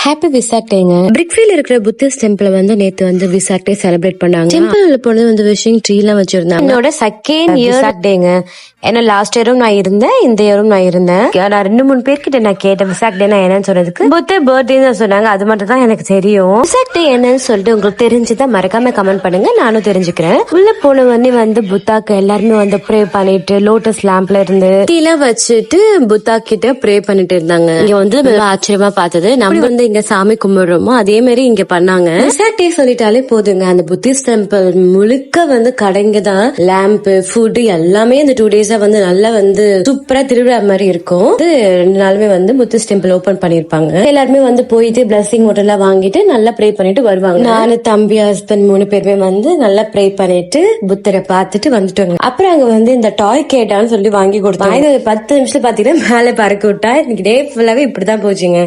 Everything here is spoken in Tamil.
ஹாப்பி விசாக் டேங்க. பிரிக்ஃபீல்ட் இருக்கிற புத்திஸ்ட் டெம்பிள் வந்து நேத்து வந்து விசாக் டே செலிப்ரேட் பண்ணாங்க. டெம்பிள் போனது வந்து விஷிங் ட்ரீ எல்லாம் வச்சிருந்தாங்க. என்னோட செகண்ட் இயர் டேங்க. ஏன்னா லாஸ்ட் இயரும் நான் இருந்தேன், இந்த இயரும் நான் இருந்தேன். நான் 2-3 பேர்கிட்ட நான் கேட்டேன் விசாக் டே என்னன்னு சொல்றதுக்கு. புத்த பர்த்டே சொன்னாங்க. அது மட்டும் தான் எனக்கு தெரியும். விசாக் டே என்னன்னு சொல்லிட்டு உங்களுக்கு தெரிஞ்சுதான் மறக்காம கமெண்ட் பண்ணுங்க, நானும் தெரிஞ்சுக்கிறேன். உள்ள போன உடனே வந்து புத்தாக்கு எல்லாருமே வந்து ப்ரே பண்ணிட்டு லோட்டஸ் லேம்ப்ல இருந்து கீழே வச்சுட்டு புத்தா கிட்ட ப்ரே பண்ணிட்டு இருந்தாங்க. இங்க வந்து ஆச்சரியமா பார்த்தது, நம்ம வந்து இங்க சாமி கும்பிடுறோமோ அதே மாதிரி இங்க பண்ணாங்க. விசாக் டே சொல்லிட்டாலே போதுங்க, அந்த புத்திஸ்ட் டெம்பிள் முழுக்க வந்து கடைங்க தான், லேம்ப், ஃபுட் எல்லாமே இந்த 2 days வந்து நல்லா வந்து சூப்பரா திருவிழா மாதிரி இருக்கும். 2 நாளுமே வந்து புத்திஸ்ட் டெம்பிள் ஓபன் பண்ணிருப்பாங்க. எல்லாருமே வந்து போயிட்டு பிளஸிங் எல்லாம் வாங்கிட்டு நல்லா ப்ரே பண்ணிட்டு வருவாங்க. நானு, தம்பி, ஹஸ்பண்ட் 3 பேருமே வந்து நல்லா ப்ரே பண்ணிட்டு புத்தரை பார்த்துட்டு வந்துட்டோங்க. அப்புறம் அங்க வந்து இந்த டாய் கேட்டான்னு சொல்லி வாங்கி கொடுத்தாங்க. 10 நிமிஷத்துல பாத்தீங்கன்னா மேல பறக்க விட்டா. இன்னைக்கு டே ஃபுல்லாவே இப்படிதான் போச்சுங்க.